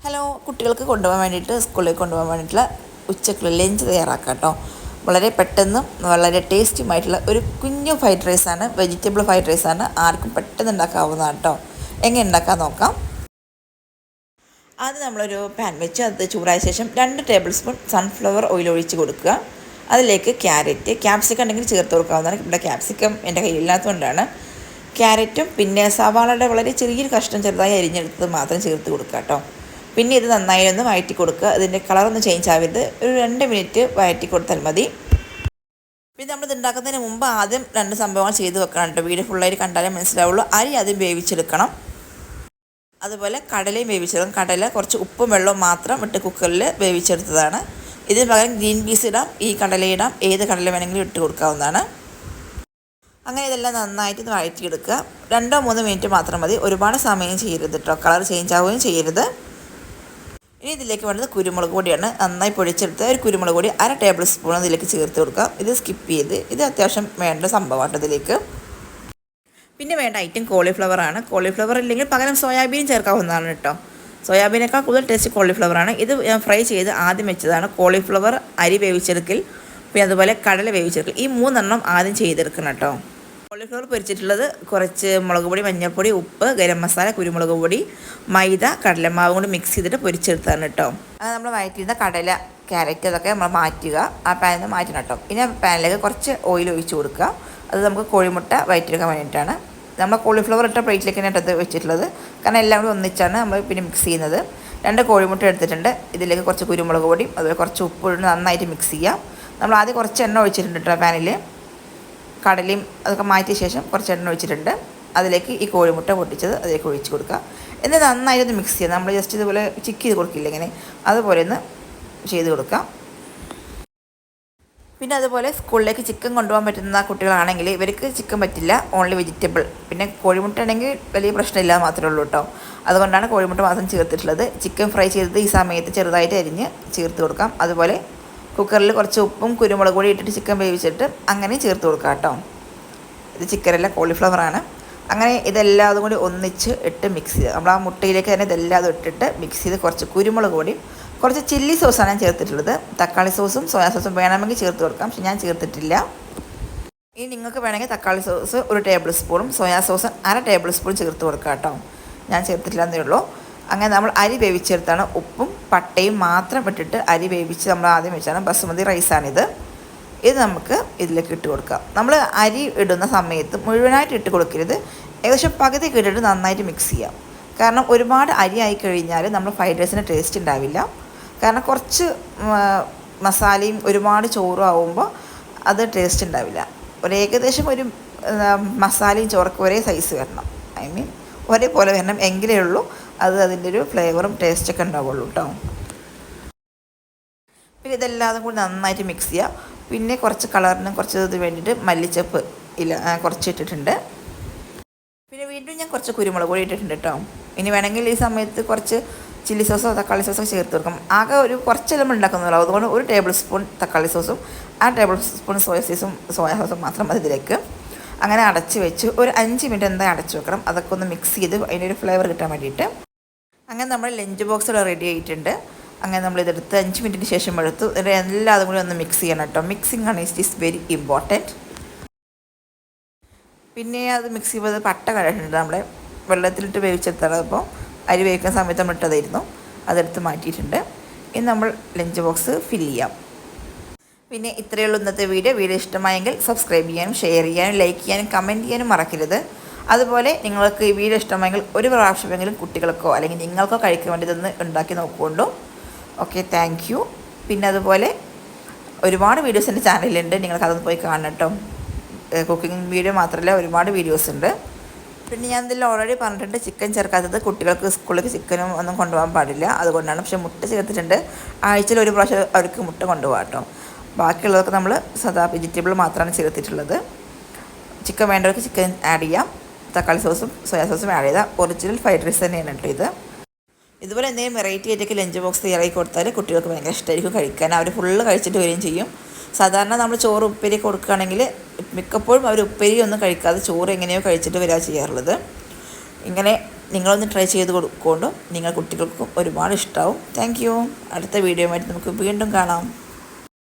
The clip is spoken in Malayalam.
ഹലോ, കുട്ടികൾക്ക് കൊണ്ടുപോകാൻ വേണ്ടിയിട്ട് സ്കൂളിലേക്ക് കൊണ്ടുപോകാൻ വേണ്ടിയിട്ടുള്ള ഉച്ചക്കുള്ള ലഞ്ച് തയ്യാറാക്കാം കേട്ടോ. വളരെ പെട്ടെന്നും വളരെ ടേസ്റ്റുമായിട്ടുള്ള ഒരു കുഞ്ഞു ഫ്രൈഡ് റൈസാണ്, വെജിറ്റബിൾ ഫ്രൈഡ് റൈസാണ്. ആർക്കും പെട്ടെന്ന് ഉണ്ടാക്കാവുന്നതാണ് കേട്ടോ. എങ്ങനെ ഉണ്ടാക്കാൻ നോക്കാം. ആദ്യം നമ്മളൊരു പാൻ വെച്ച് അത് ചൂടായ ശേഷം 2 ടേബിൾ സ്പൂൺ സൺഫ്ലവർ ഓയിൽ ഒഴിച്ച് കൊടുക്കുക. അതിലേക്ക് ക്യാപ്സിക്കം ഉണ്ടെങ്കിൽ ചേർത്ത് കൊടുക്കാവുന്നതാണ്. ഇവിടെ ക്യാപ്സിക്കം എൻ്റെ കയ്യിലില്ലാത്തതുകൊണ്ടാണ്. ക്യാരറ്റും പിന്നെ സവാളയുടെ വളരെ ചെറിയൊരു കഷ്ണം ചെറുതായി അരിഞ്ഞെടുത്തത് മാത്രം ചേർത്ത് കൊടുക്കുക കേട്ടോ. പിന്നെ ഇത് നന്നായി ഒന്ന് വഴറ്റി കൊടുക്കുക. ഇതിൻ്റെ കളറൊന്നും ചേഞ്ച് ആവരുത്. ഒരു 2 മിനിറ്റ് വഴറ്റി കൊടുത്താൽ മതി. പിന്നെ നമ്മളിത് ഉണ്ടാക്കുന്നതിന് മുമ്പ് ആദ്യം 2 സംഭവങ്ങൾ ചെയ്ത് വെക്കണം കേട്ടോ. വീഡിയോ ഫുള്ളായിട്ട് കണ്ടാലേ മനസ്സിലാവുള്ളൂ. അരി ആദ്യം വേവിച്ചെടുക്കണം. അതുപോലെ കടലയും വേവിച്ചെടുക്കണം. കടല കുറച്ച് ഉപ്പും വെള്ളവും മാത്രം ഇട്ട് കുക്കറിൽ വേവിച്ചെടുത്തതാണ്. ഇതിന് പകരം ഗ്രീൻ പീസ് ഇടാം, ഈ കടല ഇടാം, ഏത് കടല വേണമെങ്കിലും ഇട്ട് കൊടുക്കാവുന്നതാണ്. അങ്ങനെ ഇതെല്ലാം നന്നായിട്ട് ഇത് വഴറ്റിയെടുക്കുക. 2-3 മിനിറ്റ് മാത്രം മതി. ഒരുപാട് സമയം ചെയ്യരുത് കേട്ടോ. കളർ ചേഞ്ച് ആവുകയും ചെയ്യരുത്. ഇനി ഇതിലേക്ക് വേണ്ടത് കുരുമുളക് പൊടിയാണ്. നന്നായി പൊടിച്ചെടുത്ത് ഒരു കുരുമുളക് പൊടി 1/2 ടേബിൾ സ്പൂൺ ഇതിലേക്ക് ചേർത്ത് കൊടുക്കാം. ഇത് സ്കിപ്പ് ചെയ്ത്, ഇത് അത്യാവശ്യം വേണ്ട സംഭവമാണ് ഇതിലേക്ക്. പിന്നെ വേണ്ട ഐറ്റം കോളിഫ്ലവറാണ്. കോളിഫ്ലവർ ഇല്ലെങ്കിൽ പകരം സോയാബീൻ ചേർക്കാവുന്നതാണ് കേട്ടോ. സോയാബീനേക്കാൾ കൂടുതൽ ടേസ്റ്റ് കോളിഫ്ലവറാണ്. ഇത് ഞാൻ ഫ്രൈ ചെയ്ത് ആദ്യം വെച്ചതാണ്. കോളിഫ്ലവർ, അരി വേവിച്ചെടുക്കൽ, പിന്നെ അതുപോലെ കടല വേവിച്ചെടുക്കൽ, ഈ 3 ആദ്യം ചെയ്തെടുക്കണം കേട്ടോ. കോളിഫ്ലവർ പൊരിച്ചിട്ടുള്ളത് കുറച്ച് മുളക് പൊടി, മഞ്ഞൾപ്പൊടി, ഉപ്പ്, ഗരം മസാല, കുരുമുളക് പൊടി, മൈദ, കടലമാവ് കൊണ്ട് മിക്സ് ചെയ്തിട്ട് പൊരിച്ചെടുത്താണ് കേട്ടോ. അത് നമ്മൾ വഴറ്റിയിരുന്ന കടല, ക്യാരറ്റ് അതൊക്കെ നമ്മൾ മാറ്റുക. ആ പാനിൽ നിന്ന് മാറ്റണം കേട്ടോ. ഇനി പാനിലേക്ക് കുറച്ച് ഓയിൽ ഒഴിച്ച് കൊടുക്കുക. അത് നമുക്ക് കോഴിമുട്ട വഴറ്റിയെടുക്കാൻ വേണ്ടിയിട്ടാണ്. നമ്മൾ കോളിഫ്ലവർ ഇട്ട പ്ലേറ്റിലേക്ക് തന്നെ ഇട്ടത് വെച്ചിട്ടുള്ളത്. കാരണം എല്ലാം കൂടി ഒന്നിച്ചാണ് നമ്മൾ പിന്നെ മിക്സ് ചെയ്യുന്നത്. 2 കോഴിമുട്ട എടുത്തിട്ടുണ്ട്. ഇതിലേക്ക് കുറച്ച് കുരുമുളക് പൊടിയും അതുപോലെ കുറച്ച് ഉപ്പ് ഇട്ട് നന്നായിട്ട് മിക്സ് ചെയ്യാം. നമ്മൾ ആദ്യം കുറച്ച് എണ്ണ ഒഴിച്ചിട്ടുണ്ട് കേട്ടോ പാനിൽ. കടലയും അതൊക്കെ മാറ്റിയ ശേഷം കുറച്ച് എണ്ണ ഒഴിച്ചിട്ടുണ്ട്. അതിലേക്ക് ഈ കോഴിമുട്ട പൊട്ടിച്ചത് അതിലേക്ക് ഒഴിച്ച് കൊടുക്കുക. എന്നിട്ട് നന്നായിട്ടൊന്ന് മിക്സ് ചെയ്യുക. നമ്മൾ ജസ്റ്റ് ഇതുപോലെ ചിക്ക് ചെയ്ത് കൊടുക്കില്ല, ഇങ്ങനെ അതുപോലെ ഒന്ന് ചെയ്ത് കൊടുക്കാം. പിന്നെ അതുപോലെ സ്കൂളിലേക്ക് ചിക്കൻ കൊണ്ടുപോകാൻ പറ്റുന്ന കുട്ടികളാണെങ്കിൽ ഇവർക്ക് ചിക്കൻ പറ്റില്ല, ഓൺലി വെജിറ്റബിൾ. പിന്നെ കോഴിമുട്ട ആണെങ്കിൽ വലിയ പ്രശ്നമില്ല മാത്രമേ ഉള്ളൂ കേട്ടോ. അതുകൊണ്ടാണ് കോഴിമുട്ട മാത്രം ചേർത്തിട്ടുള്ളത്. ചിക്കൻ ഫ്രൈ ചെയ്തത് ഈ സമയത്ത് ചെറുതായിട്ട് അരിഞ്ഞ് ചേർത്ത് കൊടുക്കാം. അതുപോലെ കുക്കറിൽ കുറച്ച് ഉപ്പും കുരുമുളക് പൊടി ഇട്ടിട്ട് ചിക്കൻ വേവിച്ചിട്ട് അങ്ങനെ ചേർത്ത് കൊടുക്കാം കേട്ടോ. ഇത് ചിക്കനല്ല, കോളിഫ്ലവറാണ്. അങ്ങനെ ഇതെല്ലാം കൂടി ഒന്നിച്ച് ഇട്ട് മിക്സ് ചെയ്യുക. നമ്മൾ ആ മുട്ടയിലേക്ക് തന്നെ ഇതെല്ലാം ഇട്ടിട്ട് മിക്സ് ചെയ്ത് കുറച്ച് കുരുമുളക് പൊടിയും കുറച്ച് ചില്ലി സോസാണ് ഞാൻ ചേർത്തിട്ടുള്ളത്. തക്കാളി സോസും സോയാ സോസും വേണമെങ്കിൽ ചേർത്ത് കൊടുക്കാം, പക്ഷെ ഞാൻ ചേർത്തിട്ടില്ല. ഇനി നിങ്ങൾക്ക് വേണമെങ്കിൽ തക്കാളി സോസ് 1 ടേബിൾ സ്പൂണും സോയാ സോസ് 1/2 ടേബിൾ സ്പൂൺ ചേർത്ത് കൊടുക്കാം കേട്ടോ. ഞാൻ ചേർത്തിട്ടില്ല എന്നേ ഉള്ളൂ. അങ്ങനെ നമ്മൾ അരി വേവിച്ചെടുത്താണ്. ഉപ്പും പട്ടയും മാത്രം ഇട്ടിട്ട് അരി വേവിച്ച് നമ്മൾ ആദ്യം വെച്ചാണ്. ബസുമതി റൈസാണിത്. ഇത് നമുക്ക് ഇതിലേക്ക് ഇട്ട് കൊടുക്കാം. നമ്മൾ അരി ഇടുന്ന സമയത്ത് മുഴുവനായിട്ട് ഇട്ട് കൊടുക്കരുത്. ഏകദേശം പകുതി ഇട്ടിട്ട് നന്നായിട്ട് മിക്സ് ചെയ്യാം. കാരണം ഒരുപാട് അരി ആയി കഴിഞ്ഞാൽ നമ്മൾ ഫ്രൈഡ് റൈസിന് ടേസ്റ്റ് ഉണ്ടാവില്ല. കാരണം കുറച്ച് മസാലയും ഒരുപാട് ചോറും ആവുമ്പോൾ അത് ടേസ്റ്റ് ഉണ്ടാവില്ല. ഏകദേശം ഒരു മസാലയും ചോറൊക്കെ ഒരേ സൈസ് വരണം, ഒരേപോലെ വരണം, എങ്കിലേ ഉള്ളൂ അത് അതിൻ്റെ ഒരു ഫ്ലേവറും ടേസ്റ്റൊക്കെ ഉണ്ടാവുള്ളൂ കേട്ടോ. പിന്നെ ഇതെല്ലാം കൂടി നന്നായിട്ട് മിക്സ് ചെയ്യുക. പിന്നെ കുറച്ച് കളറിനും കുറച്ച് ഇത് വേണ്ടിയിട്ട് മല്ലിച്ചപ്പ് കുറച്ച് ഇട്ടിട്ടുണ്ട്. പിന്നെ വീണ്ടും ഞാൻ കുറച്ച് കുരുമുളക് പൊടി ഇട്ടിട്ടുണ്ട് കേട്ടോ. ഇനി വേണമെങ്കിൽ ഈ സമയത്ത് കുറച്ച് ചില്ലി സോസോ തക്കാളി സോസോ ചേർത്ത് കൊടുക്കും. ആകെ ഒരു കുറച്ചെല്ലാം ഉണ്ടാക്കുന്നുള്ളൂ. അതുകൊണ്ട് 1 ടേബിൾ സ്പൂൺ തക്കാളി സോസും 1/2 ടേബിൾ സ്പൂൺ സോയാ സോസും മാത്രം മതി ഇതിലേക്ക്. അങ്ങനെ അടച്ച് വെച്ച് ഒരു 5 മിനിറ്റ് എന്തായാലും അടച്ച് വെക്കണം. അതൊക്കെ ഒന്ന് മിക്സ് ചെയ്ത് അതിൻ്റെ ഒരു ഫ്ലേവർ കിട്ടാൻ വേണ്ടിയിട്ട്. അങ്ങനെ നമ്മൾ ലഞ്ച് ബോക്സ് ഇവിടെ റെഡി ആയിട്ടുണ്ട്. അങ്ങനെ നമ്മളിതെടുത്ത് 5 മിനിറ്റിന് ശേഷം എടുത്തു. എല്ലാതും കൂടി ഒന്ന് മിക്സ് ചെയ്യണം കേട്ടോ. മിക്സിങ് ആണ് ഈസ് വെരി ഇമ്പോർട്ടൻറ്റ്. പിന്നെ അത് മിക്സ് ചെയ്യുമ്പോൾ പട്ട കഴിച്ചിട്ടുണ്ട്. നമ്മളെ വെള്ളത്തിലിട്ട് വേവിച്ചെടുത്താണ്. അപ്പോൾ അരി വേവിക്കുന്ന സമയത്ത് നമ്മൾ ഇട്ടതായിരുന്നു. അതെടുത്ത് മാറ്റിയിട്ടുണ്ട്. ഇനി നമ്മൾ ലഞ്ച് ബോക്സ് ഫില്ല് ചെയ്യാം. പിന്നെ ഇത്രയേ ഉള്ളൂ ഇന്നത്തെ വീഡിയോ ഇഷ്ടമായെങ്കിൽ സബ്സ്ക്രൈബ് ചെയ്യാനും ഷെയർ ചെയ്യാനും ലൈക്ക് ചെയ്യാനും കമൻറ്റ് ചെയ്യാനും മറക്കരുത്. അതുപോലെ നിങ്ങൾക്ക് ഈ വീഡിയോ ഇഷ്ടമായെങ്കിൽ ഒരു പ്രാവശ്യമെങ്കിലും കുട്ടികൾക്കോ അല്ലെങ്കിൽ നിങ്ങൾക്കോ കഴിക്കാൻ വേണ്ടി ഇതൊന്ന് ഉണ്ടാക്കി നോക്കുകൊണ്ടു. Okay, thank you. പിന്നെ അതുപോലെ ഒരുപാട് വീഡിയോസ് എൻ്റെ ചാനലിലുണ്ട്, നിങ്ങൾക്കതൊന്ന് പോയി കാണണം കേട്ടോ. കുക്കിംഗ് വീഡിയോ മാത്രമല്ല, ഒരുപാട് വീഡിയോസ് ഉണ്ട്. പിന്നെ ഞാൻ ഇതിൽ ഓൾറെഡി പറഞ്ഞിട്ടുണ്ട്, ചിക്കൻ ചേർക്കാത്തത് കുട്ടികൾക്ക് സ്കൂളിലേക്ക് ചിക്കനും ഒന്നും കൊണ്ടുപോകാൻ പാടില്ല, അതുകൊണ്ടാണ്. പക്ഷേ മുട്ട ചേർത്തിട്ടുണ്ട്. ആഴ്ചയിൽ 1 പ്രാവശ്യം അവർക്ക് മുട്ട കൊണ്ടുപോകാം കേട്ടോ. ബാക്കിയുള്ളതൊക്കെ നമ്മൾ സാധാ വെജിറ്റബിൾ മാത്രമാണ് ചേർത്തിട്ടുള്ളത്. ചിക്കൻ വേണ്ടവർക്ക് ചിക്കൻ ആഡ് ചെയ്യാം. തക്കാളി സോസും സോയാ സോസും ആഡ് ചെയ്താൽ ഒറിജിനൽ ഫ്രൈഡ് റൈസ് തന്നെയാണ് കേട്ടോ ഇത്. ഇതുപോലെ എന്തെങ്കിലും വെറൈറ്റി ആയിട്ടൊക്കെ ലഞ്ച് ബോക്സ് തയ്യാറാക്കി കൊടുത്താൽ കുട്ടികൾക്ക് ഭയങ്കര ഇഷ്ടമായിരിക്കും കഴിക്കാൻ. അവർ ഫുള്ള് കഴിച്ചിട്ട് വരികയും ചെയ്യും. സാധാരണ നമ്മൾ ചോറ് ഉപ്പേരി കൊടുക്കുകയാണെങ്കിൽ മിക്കപ്പോഴും അവർ ഉപ്പേരി ഒന്നും കഴിക്കാതെ ചോറ് എങ്ങനെയോ കഴിച്ചിട്ട് വരിക ചെയ്യാറുള്ളത്. ഇങ്ങനെ നിങ്ങളൊന്ന് ട്രൈ ചെയ്ത് കൊടുക്കുകൊണ്ടു നിങ്ങൾ കുട്ടികൾക്കും ഒരുപാട് ഇഷ്ടമാവും. Thank you. അടുത്ത വീഡിയോയുമായിട്ട് നമുക്ക് വീണ്ടും കാണാം.